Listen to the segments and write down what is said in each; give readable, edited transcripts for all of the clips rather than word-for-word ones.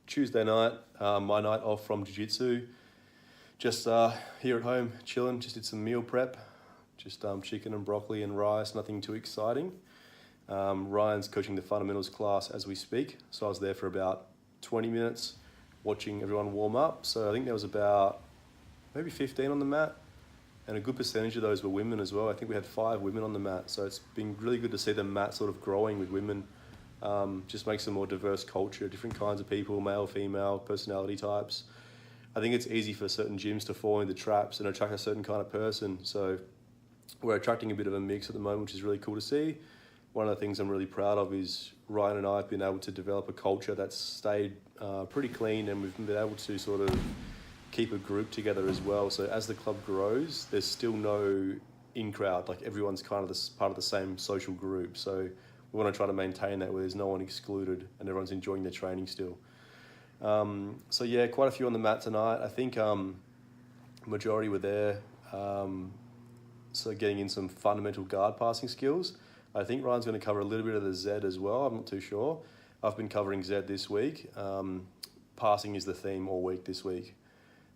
Tuesday night, my night off from jiu-jitsu. Just here at home, chilling, just did some meal prep. Just chicken and broccoli and rice, nothing too exciting. Ryan's coaching the fundamentals class as we speak. So I was there for about 20 minutes watching everyone warm up. So I think there was about maybe 15 on the mat. And a good percentage of those were women as well. I think we had 5 women on the mat. So it's been really good to see the mat sort of growing with women. Just makes a more diverse culture, different kinds of people, male, female, personality types. I think it's easy for certain gyms to fall into traps and attract a certain kind of person. So we're attracting a bit of a mix at the moment, which is really cool to see. One of the things I'm really proud of is Ryan and I have been able to develop a culture that's stayed pretty clean, and we've been able to sort of keep a group together as well. So as the club grows, there's still no in-crowd, like everyone's kind of part of the same social group. So we want to try to maintain that where there's no one excluded and everyone's enjoying their training still. So yeah, quite a few on the mat tonight. I think majority were there. So getting in some fundamental guard passing skills. I think Ryan's going to cover a little bit of the Z as well. I'm not too sure. I've been covering Z this week. Passing is the theme all week this week.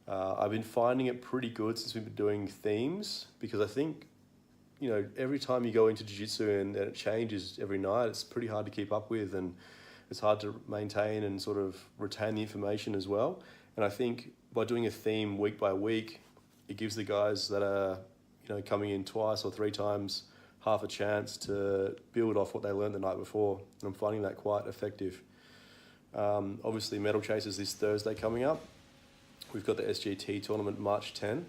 I've been finding it pretty good since we've been doing themes, because I think, every time you go into jiu-jitsu and it changes every night, it's pretty hard to keep up with, and it's hard to maintain and sort of retain the information as well. And I think by doing a theme week by week, it gives the guys that are, coming in twice or 3 times half a chance to build off what they learned the night before. And I'm finding that quite effective. Obviously, Medal Chasers this Thursday coming up. We've got the SGT tournament March 10.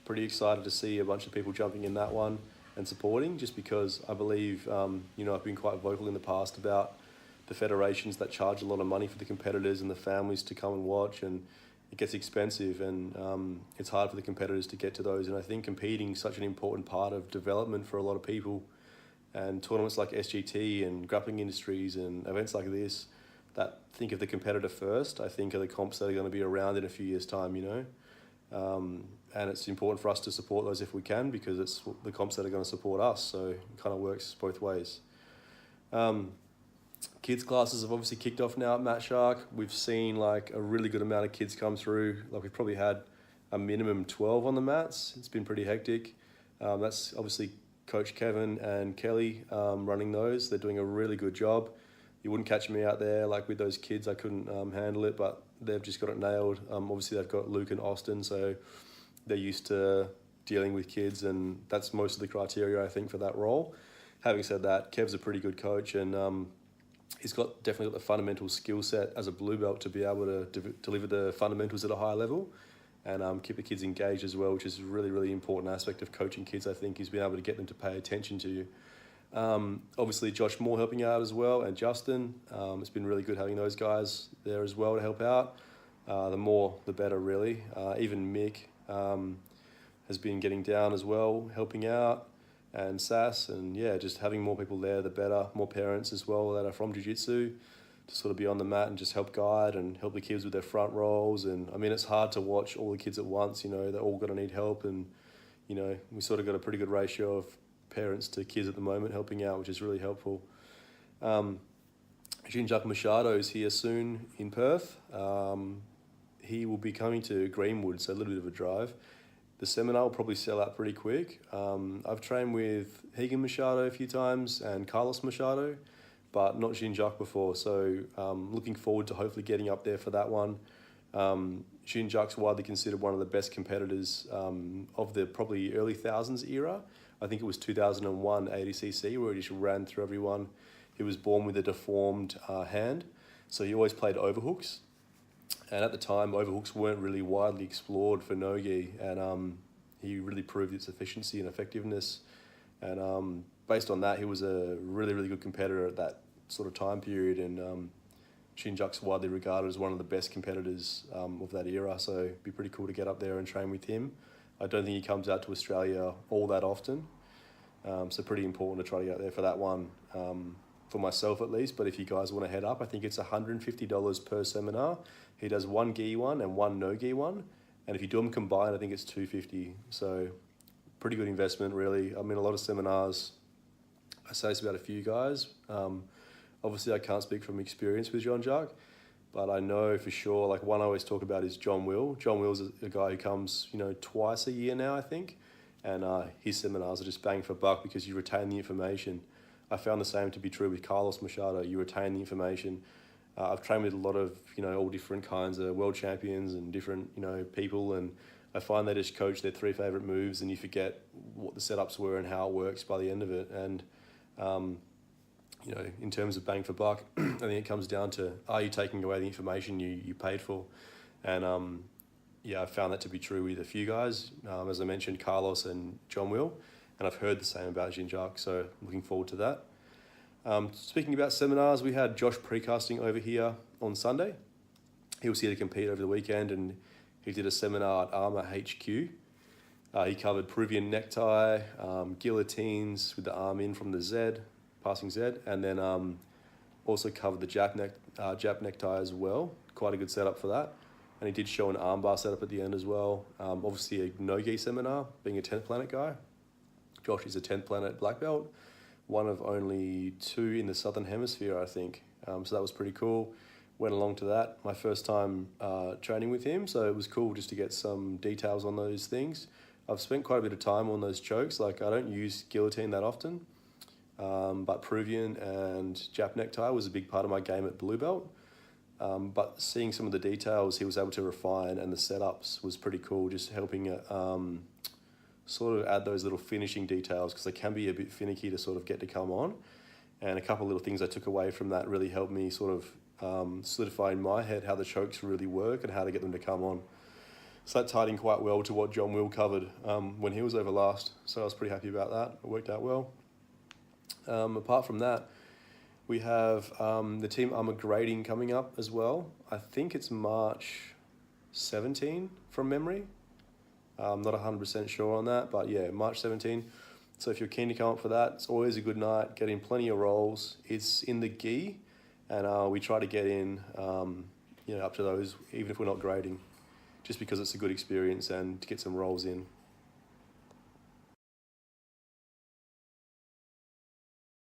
Pretty excited to see a bunch of people jumping in that one and supporting, just because I believe, I've been quite vocal in the past about the federations that charge a lot of money for the competitors and the families to come and watch, and it gets expensive, and it's hard for the competitors to get to those. And I think competing is such an important part of development for a lot of people, and tournaments like SGT and grappling industries and events like this that think of the competitor first, I think are the comps that are going to be around in a few years' time, and it's important for us to support those if we can, because it's the comps that are going to support us. So it kind of works both ways. Kids classes have obviously kicked off now at Matt Shark. We've seen a really good amount of kids come through. We've probably had a minimum 12 on the mats. It's been pretty hectic. That's obviously Coach Kevin and Kelly running those. They're doing a really good job. You wouldn't catch me out there with those kids. I couldn't handle it, but they've just got it nailed. Obviously they've got Luke and Austin, so they're used to dealing with kids, and that's most of the criteria, I think, for that role. Having said that, Kev's a pretty good coach, and he's definitely got the fundamental skill set as a blue belt to be able to deliver the fundamentals at a high level, and keep the kids engaged as well, which is a really, really important aspect of coaching kids, I think, is being able to get them to pay attention to you. Obviously Josh Moore helping out as well, and Justin. It's been really good having those guys there as well to help out. The more, the better, really. Even Mick has been getting down as well, helping out, and Sass, and just having more people there, the better. More parents as well that are from jiu-jitsu to sort of be on the mat and just help guide and help the kids with their front rolls. And I mean, it's hard to watch all the kids at once, they're all going to need help, and we sort of got a pretty good ratio of parents to kids at the moment helping out, which is really helpful. Jean-Jacques Machado is here soon in Perth. He will be coming to Greenwood, so a little bit of a drive. The seminar will probably sell out pretty quick. I've trained with Higan Machado a few times and Carlos Machado, but not Jean-Jacques before, so looking forward to hopefully getting up there for that one. Jean-Jacques widely considered one of the best competitors of the probably early thousands era. I think it was 2001 ADCC where he just ran through everyone. He was born with a deformed hand, so he always played overhooks. And at the time, overhooks weren't really widely explored for no-gi, and he really proved its efficiency and effectiveness. And based on that, he was a really, really good competitor at that sort of time period, and Jean-Jacques widely regarded as one of the best competitors of that era, so it'd be pretty cool to get up there and train with him. I don't think he comes out to Australia all that often, so pretty important to try to get out there for that one, for myself at least. But if you guys want to head up, I think it's $150 per seminar. He does one gi one and one no gi one, and if you do them combined, I think it's $250. So pretty good investment, really. I mean, a lot of seminars, I say this about a few guys. Obviously, I can't speak from experience with Jean-Jacques, but I know for sure, like one I always talk about is John Will. John Will's a guy who comes, twice a year now, I think. And his seminars are just bang for buck because you retain the information. I found the same to be true with Carlos Machado. You retain the information. I've trained with a lot of, all different kinds of world champions and different, people. And I find they just coach their 3 favorite moves and you forget what the setups were and how it works by the end of it. And, in terms of bang for buck, I think it comes down to, are you taking away the information you paid for? And I found that to be true with a few guys, as I mentioned, Carlos and John Will, and I've heard the same about Jinjak, so looking forward to that. Speaking about seminars, we had Josh Precasting over here on Sunday. He was here to compete over the weekend, and he did a seminar at Armour HQ. He covered Peruvian necktie, guillotines with the arm in from the Z, passing Z, and then also covered the Jap necktie as well. Quite a good setup for that. And he did show an armbar setup at the end as well. Obviously a no-gi seminar, being a 10th planet guy. Josh is a 10th planet black belt, one of only 2 in the Southern Hemisphere, I think. So that was pretty cool. Went along to that, my first time training with him, so it was cool just to get some details on those things. I've spent quite a bit of time on those chokes. Like, I don't use guillotine that often, but Peruvian and Jap necktie was a big part of my game at blue belt. But seeing some of the details he was able to refine and the setups was pretty cool, just helping it sort of add those little finishing details, because they can be a bit finicky to sort of get to come on. And a couple of little things I took away from that really helped me sort of solidify in my head how the chokes really work and how to get them to come on. So that tied in quite well to what John Will covered when he was over last. So I was pretty happy about that. It worked out well. Apart from that, we have the Team Armour grading coming up as well. I think it's March 17 from memory. I'm not 100% sure on that, but yeah, March 17. So if you're keen to come up for that, it's always a good night, getting plenty of rolls. It's in the gi, and we try to get in up to those, even if we're not grading, just because it's a good experience and to get some rolls in.